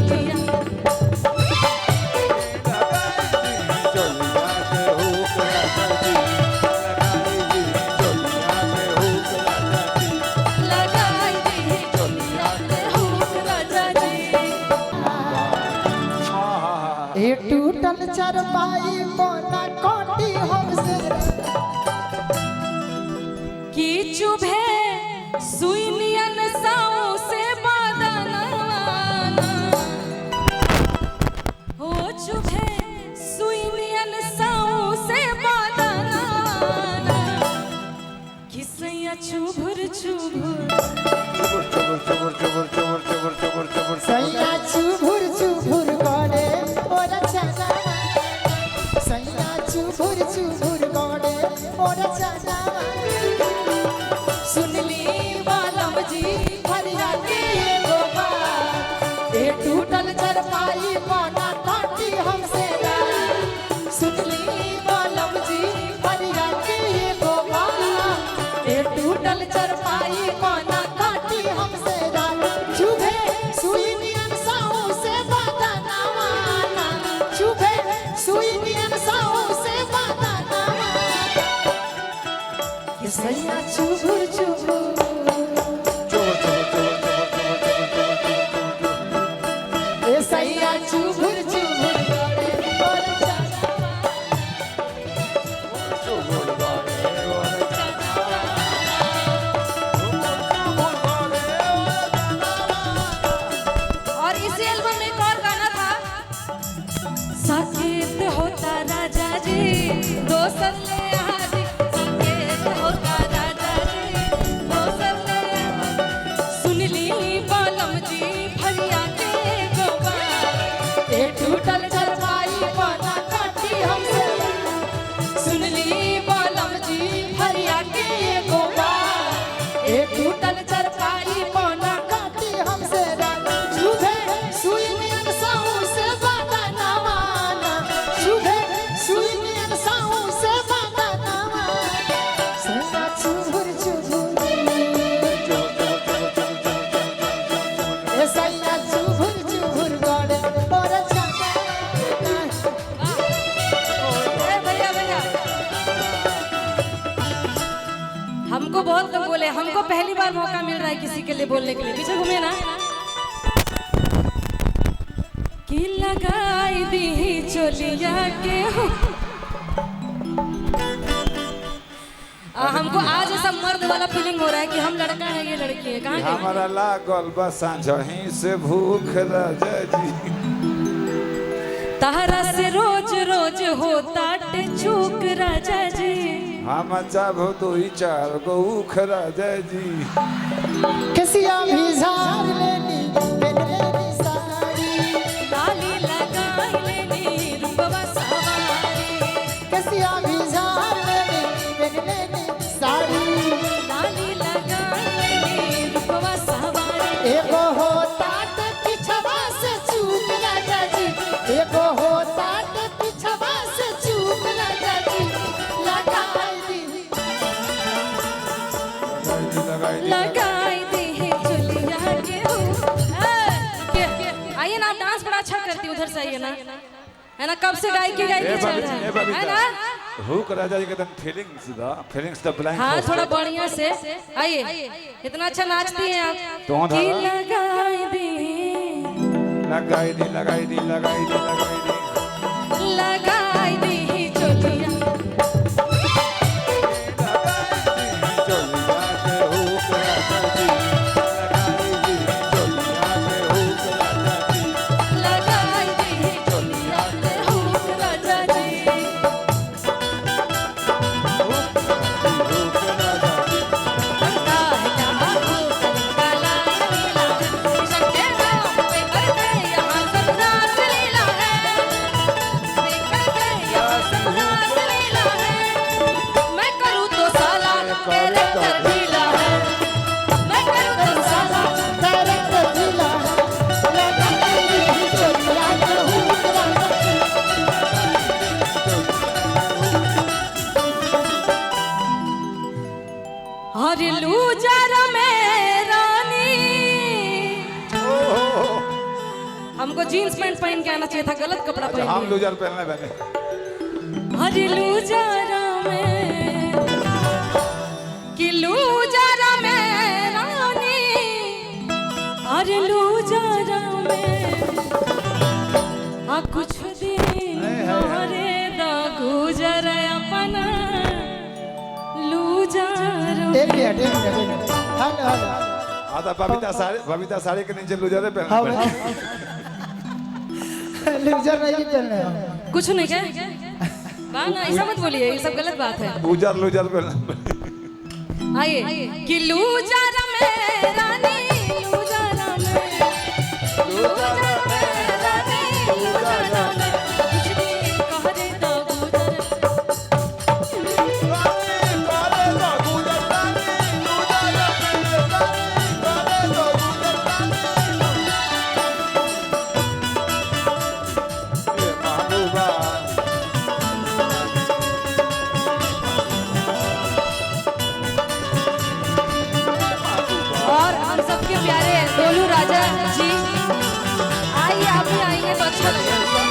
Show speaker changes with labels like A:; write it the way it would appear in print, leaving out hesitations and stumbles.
A: चोलिया लगाई दी चोलिया पे हुक राजा जी।
B: ये टूटल चरपाई बना काटी हमसे
A: की चुभे सुई नियन साओ से बदना हो चुभे सुई नियन साओ से बदना किसैया चुभुर चुभुर
B: सैया चुभुर चुभुर गड़े और चला सैया चुभुर चुभुर गड़े और चला
A: सुनली बालम जी
B: फरियादी गोबा ये टूटल चरपाई बना काटी हमसे
A: सुनली बालम जी
B: फरियादी गोबा
A: ए टूटल चरपाई कोना
B: काटी हमसे चुभे सुई नियन साओ से बदना माना चुभे सुई नियन साओ से बदना ये सैया चुभुर चुभुर ये सैया चुभुर चुभुर गड़े और चला
A: और इसी एल्बम में एक और गाना था साकेत होता राजा जी दोसर ले आदि साकेत होता राजा जी दोसर ले आदि सुनली बालम जी फरिया के गोबा
B: ये टूटल चरपाई बना काटी हमसे
A: सुनली बालम जी फरिया के गोबा
B: ये टूटल चरपाई बना काटी हमसे चुभे सुई नियन साऊ से बदना माना चुभे सुई नियन साऊ से बदना माना सैया चुभुर चुभुर ये सैया चुभुर चुभुर गड़े और चला
A: ए भैया भैया हमको बहुत लोग बोले हमको पहली बार मौका मिल रहा है किसी के लिए बोलने के लिए पीछे घूमे ना कि लगाई दी चोलिया के हो हमको आज ऐसा मर्द वाला फीलिंग हो रहा है कि हम लड़का है ये लड़की है कहाँ के
C: हमारा लागल बा सांझही से भूख राजा जी
A: तारा से रोज रोज होता चूक राजा जी
C: हम चाहो तो ही 4 गो उख राजा जी
B: कसिया भी झाड़ लेनी लेनी साड़ी
A: लाली लगाई लेनी रूपवा सवारी
B: कसिया भी झाड़ लेनी साड़ी
A: लाली लगाई लेनी रूपवा सवारी
B: एगो होता ते पिछवा से चूक राजा जी एगो होता ते पिछवा से चूक राजा जी लगाई दी
A: लगाई दी चुलिया के हो आइए ना आप डांस बड़ा अच्छा करती उधर से आइए ना है ना कब से गायकी चल रहा है ना
C: हुक राजा जी के तन फीलिंग्स द ब्लाइंड
A: हाँ थोड़ा बढ़िया से आइए इतना अच्छा नाचती हैं आप
C: तो
A: कि लगाई दी
C: लगाई दी लगाई दी लगाई दी लगाई दी
A: लगाई दी चोलिया लगाई दी चोलिया पे हुक राजा जी यहाँ सब रास लीला है हमको जीन्स पैंट पहन के आना चाहिए था, गलत कपड़ा
C: अच्छा, हम
A: पहन
C: लूजर पहनना मैंने।
A: लिया। अरे लूजरा में कि लूजरा में रानी, अरे लूजरा में आ कुछ दिन हरे दा गुजर अपना लूजरा।
B: एक मिनट हेलो हेलो
C: आता बबीता साड़ी के नीचे लूजर पहनना
B: हम
C: पड़ेगा।
B: लूजर नहीं पहनने हम।
A: कुछ नहीं क्या ना, ऐसा मत बोलिए, ये सब गलत बात है।
C: लूजर पहनना पड़ेगा।
A: आइए कि लूजर में रानी, लूजर में, लूजर में रानी, लूजर में कुछ दिन कहरे दा गुजर। और हम सबके प्यारे गोलू राजा जी, आइए आप भी आएंगे तो अच्छा लगेगा।